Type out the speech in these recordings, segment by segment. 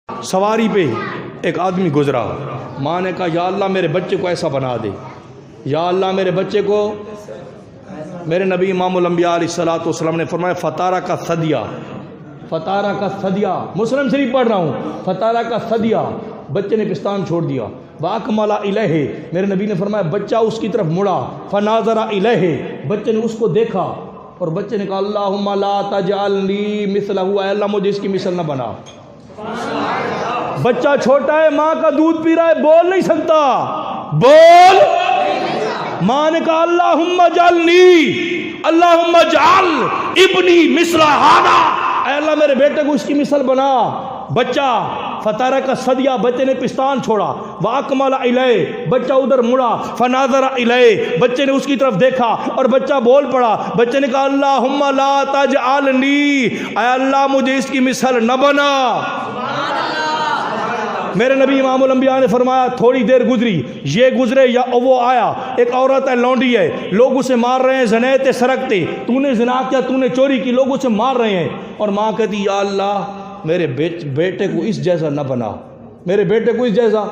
سواری پہ ایک آدمی گزرا، ماں نے کہا یا اللہ میرے بچے کو ایسا بنا دے، یا اللہ میرے بچے کو. میرے نبی امام الانبیاء علیہ الصلوۃ والسلام نے فرمایا فتارہ کا صدیہ، فتارہ کا صدیہ، مسلم شریف پڑھ رہا ہوں، فتارہ کا صدیہ، بچے نے پستان چھوڑ دیا. واکمل الیہ، میرے نبی نے فرمایا بچہ اس کی طرف مڑا، فناظر الیہ، بچے نے اس کو دیکھا اور بچے نے کہا اللہم لا تجعلنی مثلہ، اے اللہ مجھے اس کی مثل نہ بنا. بچہ چھوٹا ہے، ماں کا دودھ پی رہا ہے، بول نہیں سکتا، بول. ماں نے کہا اللہم اجعلنی، اللہم اجعل ابنی مثل ھذا، اے اللہ میرے بیٹے کو اس کی مثل بنا. بچہ فتارہ کا صدیہ، بچے نے پستان چھوڑا. واکمل الیہ، بچہ ادھر مڑا. فناظر الیہ، بچے نے اس کی طرف دیکھا اور بچہ بول پڑا. بچے نے کہا اللہم لا تجعلنی، اے اللہ مجھے اس کی مثل نہ بنا. میرے نبی امام الانبیاء نے فرمایا تھوڑی دیر گزری، یہ گزرے یا وہ آیا، ایک عورت ہے، لونڈی ہے، لوگ اسے مار رہے ہیں، زنیتے سرکتے، تو نے زنا کیا، تو نے چوری کی، لوگ اسے مار رہے ہیں. اور ماں کہتی یا اللہ میرے بیٹے کو اس جیسا نہ بنا، میرے بیٹے کو اس جیسا.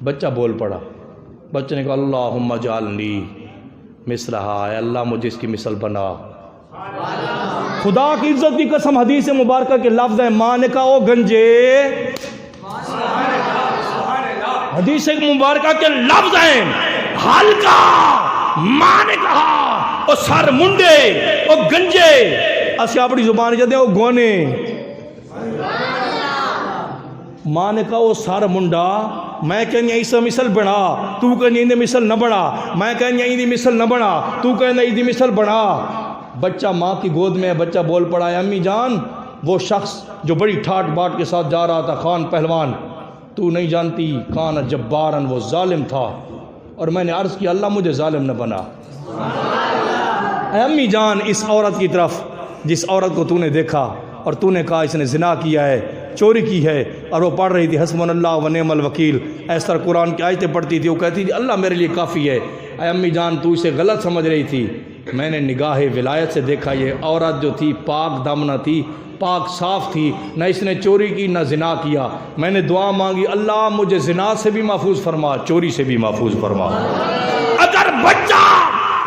بچہ بول پڑا، بچے نے کہا اللہم اجعلنی مثلہا، اے اللہ مجھے اس کی مثل بنا. خدا کی عزت کی قسم حدیث مبارکہ کے لفظ ہیں، ماں نے کہا او گنجے، حدیث مبارکہ کے لفظ ہیں ہلکا، ماں نے کہا او سر منڈے، او گنجے، اسی اپنی زبان جاتے ہیں او گونے. ماں نے کہا او سر منڈا، میں کہنی ایسا مثل بنا، تو کہنی ایندے مثل نہ بنا، میں کہنی ایندی مثل نہ بنا، تو کہنی ایندی مثل بنا. بچہ ماں کی گود میں ہے، بچہ بول پڑا ہے امی جان وہ شخص جو بڑی ٹھاٹ باٹ کے ساتھ جا رہا تھا، خان پہلوان، تو نہیں جانتی، کان جبارن، وہ ظالم تھا. اور میں نے عرض کیا اللہ مجھے ظالم نہ بنا. اے امی جان اس عورت کی طرف، جس عورت کو تو نے دیکھا اور تو نے کہا اس نے زنا کیا ہے، چوری کی ہے، اور وہ پڑھ رہی تھی حسبنا اللہ و نعم الوکیل، اس طرح قرآن کی آیتیں پڑھتی تھی، وہ کہتی تھی اللہ میرے لیے کافی ہے. اے امی جان تو اسے غلط سمجھ رہی تھی، میں نے نگاہ ولایت سے دیکھا یہ عورت جو تھی پاک دامنہ تھی، پاک صاف تھی، نہ اس نے چوری کی نہ زنا کیا. میں نے دعا مانگی اللہ مجھے زنا سے بھی محفوظ فرما، چوری سے بھی محفوظ فرما. اگر بچہ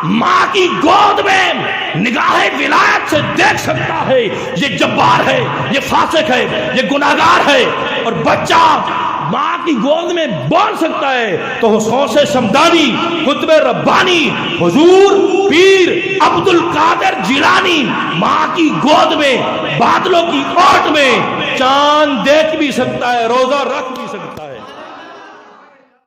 ماں کی گود میں نگاہ ولایت سے دیکھ سکتا ہے یہ جبار ہے، یہ فاسق ہے، یہ گناہگار ہے، اور بچہ ماں کی گود میں بول سکتا ہے، تو غوث شمدانی، قطب ربانی، حضور پیر عبد القادر جیلانی ماں کی گود میں بادلوں کی اوٹ میں چاند دیکھ بھی سکتا ہے، روزہ رکھ بھی سکتا ہے.